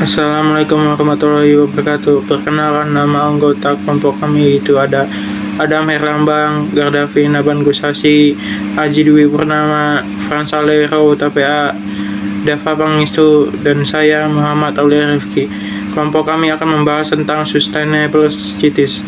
Assalamualaikum warahmatullahi wabarakatuh. Perkenalkan, nama anggota kelompok kami itu ada Adam Herlambang, Gardafi Naban Gusasi, Aji Dwi Purnama, Fransalero TPA, Dava Pangestu, dan saya Muhammad Aulia Rifki. Kelompok kami akan membahas tentang sustainable cities.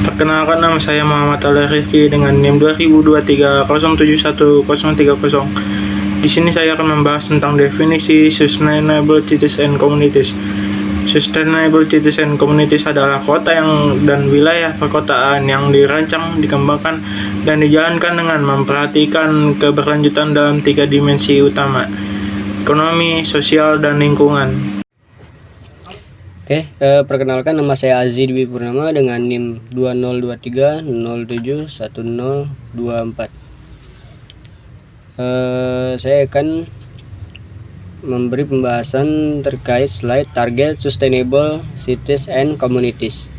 Perkenalkan, nama saya Muhammad Aulia Rifki dengan NIM 2023071030. Di sini saya akan membahas tentang definisi sustainable cities and communities. Sustainable cities and communities adalah kota dan wilayah perkotaan yang dirancang, dikembangkan, dan dijalankan dengan memperhatikan keberlanjutan dalam 3 dimensi utama: ekonomi, sosial, dan lingkungan. Perkenalkan, nama saya Azi Dwi Purnama dengan NIM 2023071024. Saya akan memberi pembahasan terkait slide target sustainable cities and communities.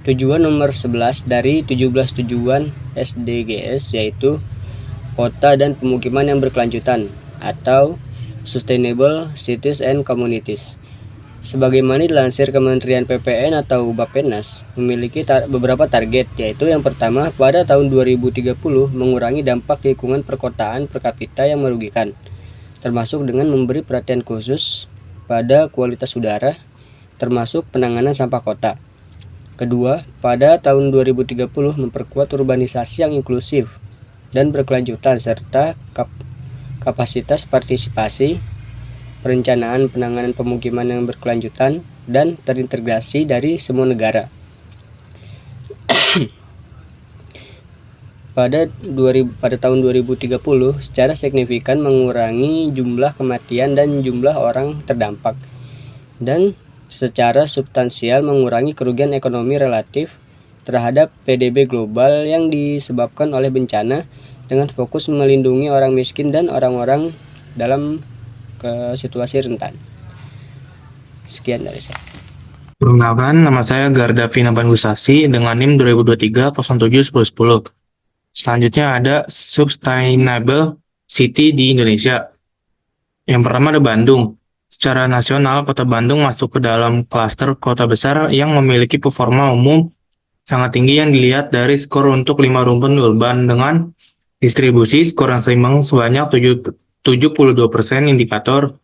Tujuan nomor 11 dari 17 tujuan SDGs yaitu kota dan pemukiman yang berkelanjutan atau sustainable cities and communities. Sebagaimana dilansir Kementerian PPN atau Bappenas, memiliki beberapa target, yaitu yang pertama, pada tahun 2030 mengurangi dampak lingkungan perkotaan per kapita yang merugikan, termasuk dengan memberi perhatian khusus pada kualitas udara, termasuk penanganan sampah kota. Kedua, pada tahun 2030 memperkuat urbanisasi yang inklusif dan berkelanjutan serta kapasitas partisipasi, perencanaan penanganan pemukiman yang berkelanjutan dan terintegrasi dari semua negara. Pada tahun 2030 secara signifikan mengurangi jumlah kematian dan jumlah orang terdampak, dan secara substansial mengurangi kerugian ekonomi relatif terhadap PDB global yang disebabkan oleh bencana, dengan fokus melindungi orang miskin dan orang-orang dalam ke situasi rentan. Sekian dari saya. Perkenalkan, nama saya Gardafi Naban Gusasi dengan NIM 2023071010. Selanjutnya ada sustainable city di Indonesia. Yang pertama ada Bandung. Secara nasional, kota Bandung masuk ke dalam klaster kota besar yang memiliki performa umum sangat tinggi yang dilihat dari skor untuk 5 rumpun urban dengan distribusi skor yang seimbang sebanyak 72% indikator,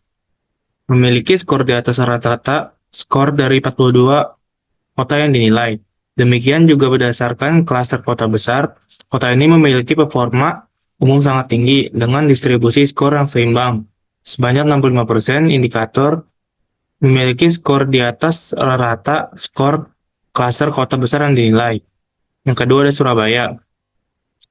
memiliki skor di atas rata-rata skor dari 42 kota yang dinilai. Demikian juga berdasarkan klaster kota besar, kota ini memiliki performa umum sangat tinggi dengan distribusi skor yang seimbang. Sebanyak 65% indikator memiliki skor di atas rata skor klaster kota besar yang dinilai. Yang kedua ada Surabaya.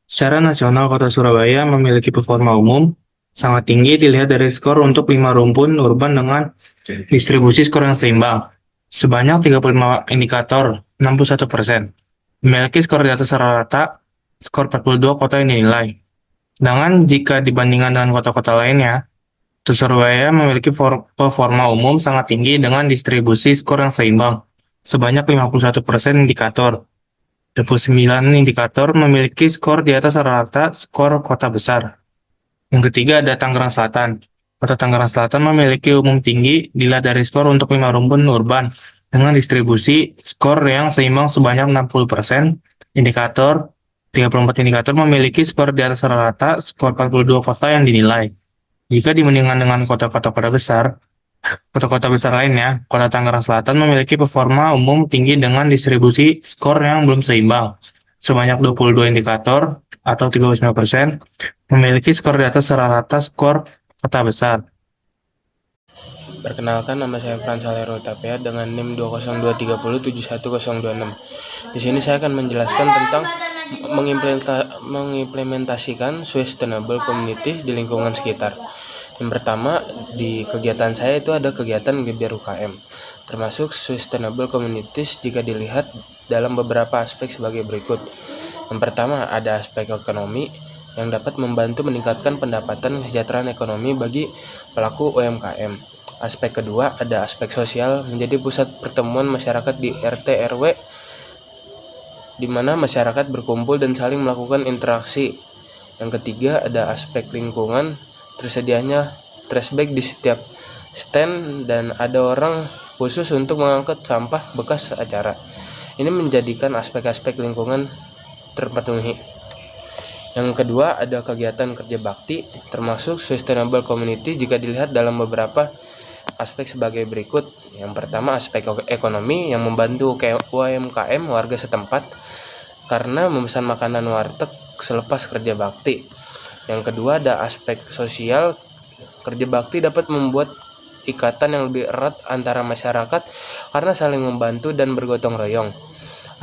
Secara nasional, kota Surabaya memiliki performa umum sangat tinggi dilihat dari skor untuk 5 rumpun urban dengan distribusi skor yang seimbang. Sebanyak 35 indikator, 61%. Memiliki skor di atas rata, skor 42 kota yang dinilai. Sedangkan jika dibandingkan dengan kota-kota lainnya, Surabaya memiliki performa umum sangat tinggi dengan distribusi skor yang seimbang. Sebanyak 51% indikator. 29 indikator memiliki skor di atas rata skor kota besar. Yang ketiga ada Tangerang Selatan. Kota Tangerang Selatan memiliki umum tinggi dilihat dari skor untuk 5 rumpun urban dengan distribusi skor yang seimbang sebanyak 60%. Indikator 34 indikator memiliki skor di atas rata skor 42 kota yang dinilai. Jika dibandingkan dengan kota-kota besar lainnya, Kota Tangerang Selatan memiliki performa umum tinggi dengan distribusi skor yang belum seimbang. Sebanyak 22 indikator atau 39%, memiliki skor di atas rata skor kota besar. Perkenalkan, nama saya Fransalero TPA dengan NIM 20230711026. Di sini saya akan menjelaskan tentang mengimplementasikan sustainable community di lingkungan sekitar. Yang pertama, di kegiatan saya itu ada kegiatan Gebiar UKM, termasuk sustainable communities jika dilihat dalam beberapa aspek sebagai berikut. Yang pertama, ada aspek ekonomi yang dapat membantu meningkatkan pendapatan kesejahteraan ekonomi bagi pelaku UMKM. Aspek kedua, ada aspek sosial, menjadi pusat pertemuan masyarakat di RT RW, di mana masyarakat berkumpul dan saling melakukan interaksi. Yang ketiga, ada aspek lingkungan, tersedianya trash bag di setiap stand, dan ada orang khusus untuk mengangkut sampah bekas acara. Ini menjadikan aspek-aspek lingkungan terpenuhi. Yang kedua, ada kegiatan kerja bakti, termasuk sustainable community jika dilihat dalam beberapa aspek sebagai berikut. Yang pertama, aspek ekonomi yang membantu UMKM warga setempat karena memesan makanan warteg selepas kerja bakti. Yang kedua, ada aspek sosial. Kerja bakti dapat membuat ikatan yang lebih erat antara masyarakat karena saling membantu dan bergotong royong.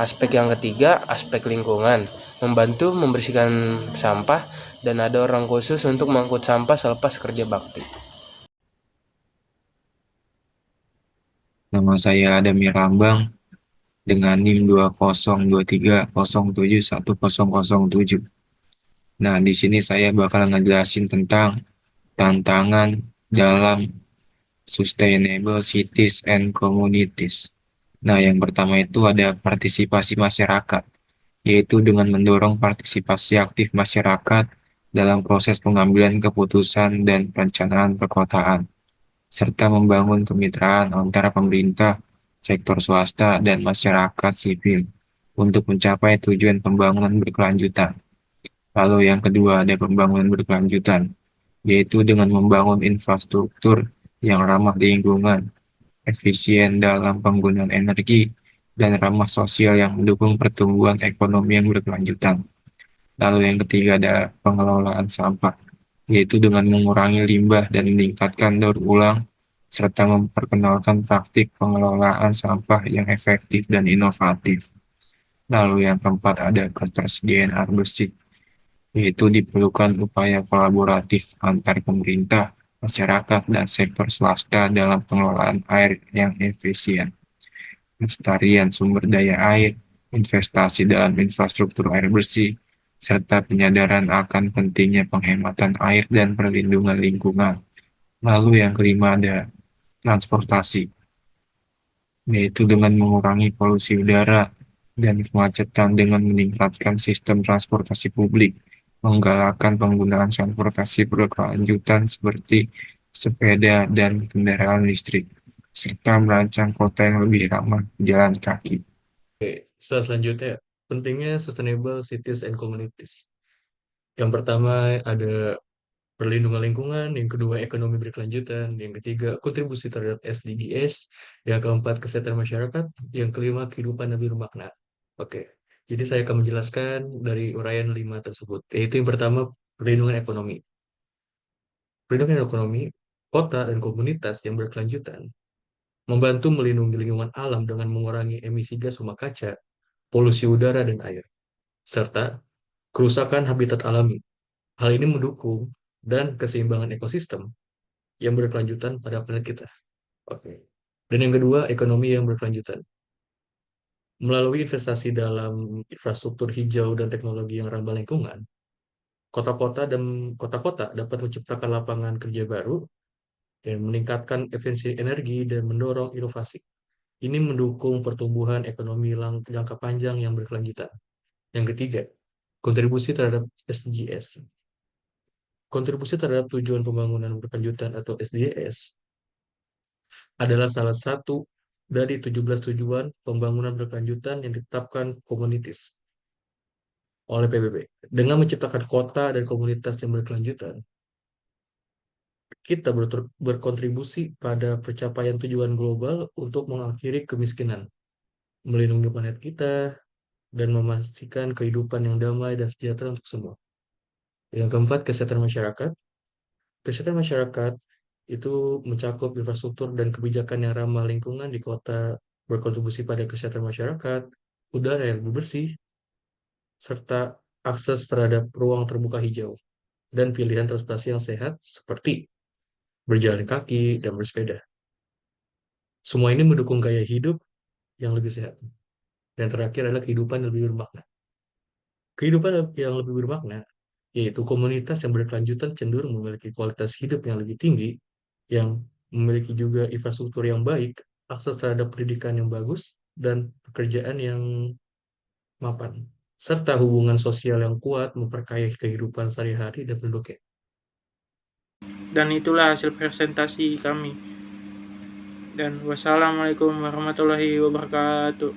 Aspek yang ketiga, aspek lingkungan, membantu membersihkan sampah dan ada orang khusus untuk mengangkut sampah selepas kerja bakti. Nama saya Adamir Lambang dengan NIM 2023071007. Nah, di sini saya bakal ngejelasin tentang tantangan dalam Sustainable Cities and Communities. Nah, yang pertama itu ada partisipasi masyarakat, yaitu dengan mendorong partisipasi aktif masyarakat dalam proses pengambilan keputusan dan perencanaan perkotaan, serta membangun kemitraan antara pemerintah, sektor swasta, dan masyarakat sipil untuk mencapai tujuan pembangunan berkelanjutan. Lalu yang kedua ada pembangunan berkelanjutan, yaitu dengan membangun infrastruktur yang ramah lingkungan, efisien dalam penggunaan energi, dan ramah sosial yang mendukung pertumbuhan ekonomi yang berkelanjutan. Lalu yang ketiga ada pengelolaan sampah, yaitu dengan mengurangi limbah dan meningkatkan daur ulang, serta memperkenalkan praktik pengelolaan sampah yang efektif dan inovatif. Lalu yang keempat ada ketersediaan air bersih, yaitu diperlukan upaya kolaboratif antar pemerintah, masyarakat, dan sektor swasta dalam pengelolaan air yang efisien. Pelestarian sumber daya air, investasi dalam infrastruktur air bersih, serta penyadaran akan pentingnya penghematan air dan perlindungan lingkungan. Lalu yang kelima ada transportasi, yaitu dengan mengurangi polusi udara dan kemacetan dengan meningkatkan sistem transportasi publik, menggalakkan penggunaan transportasi berkelanjutan seperti sepeda dan kendaraan listrik, serta merancang kota yang lebih ramah jalan kaki. Selanjutnya, pentingnya sustainable cities and communities. Yang pertama ada perlindungan lingkungan, yang kedua ekonomi berkelanjutan, yang ketiga kontribusi terhadap SDGs, yang keempat kesehatan masyarakat, yang kelima kehidupan lebih bermakna. Oke, jadi saya akan menjelaskan dari uraian 5 tersebut, yaitu yang pertama perlindungan ekonomi. Perlindungan ekonomi, kota dan komunitas yang berkelanjutan membantu melindungi lingkungan alam dengan mengurangi emisi gas rumah kaca, polusi udara dan air, serta kerusakan habitat alami. Hal ini mendukung dan keseimbangan ekosistem yang berkelanjutan pada planet kita. Oke. Dan yang kedua, ekonomi yang berkelanjutan. Melalui investasi dalam infrastruktur hijau dan teknologi yang ramah lingkungan, kota-kota dapat menciptakan lapangan kerja baru dan meningkatkan efisiensi energi dan mendorong inovasi. Ini mendukung pertumbuhan ekonomi jangka panjang yang berkelanjutan. Yang ketiga, kontribusi terhadap SDGs. Kontribusi terhadap tujuan pembangunan berkelanjutan atau SDGs adalah salah satu dari 17 tujuan pembangunan berkelanjutan yang ditetapkan komunitas oleh PBB. Dengan menciptakan kota dan komunitas yang berkelanjutan, kita berkontribusi pada pencapaian tujuan global untuk mengakhiri kemiskinan, melindungi planet kita, dan memastikan kehidupan yang damai dan sejahtera untuk semua. Yang keempat, kesehatan masyarakat. Kesehatan masyarakat itu mencakup infrastruktur dan kebijakan yang ramah lingkungan di kota, berkontribusi pada kesehatan masyarakat, udara yang lebih bersih, serta akses terhadap ruang terbuka hijau, dan pilihan transportasi yang sehat seperti berjalan kaki dan bersepeda. Semua ini mendukung gaya hidup yang lebih sehat. Dan terakhir adalah kehidupan yang lebih bermakna. Kehidupan yang lebih bermakna, yaitu komunitas yang berkelanjutan cenderung memiliki kualitas hidup yang lebih tinggi, yang memiliki juga infrastruktur yang baik, akses terhadap pendidikan yang bagus, dan pekerjaan yang mapan, serta hubungan sosial yang kuat memperkaya kehidupan sehari-hari dan penduduknya. Dan itulah hasil presentasi kami. Dan wassalamualaikum warahmatullahi wabarakatuh.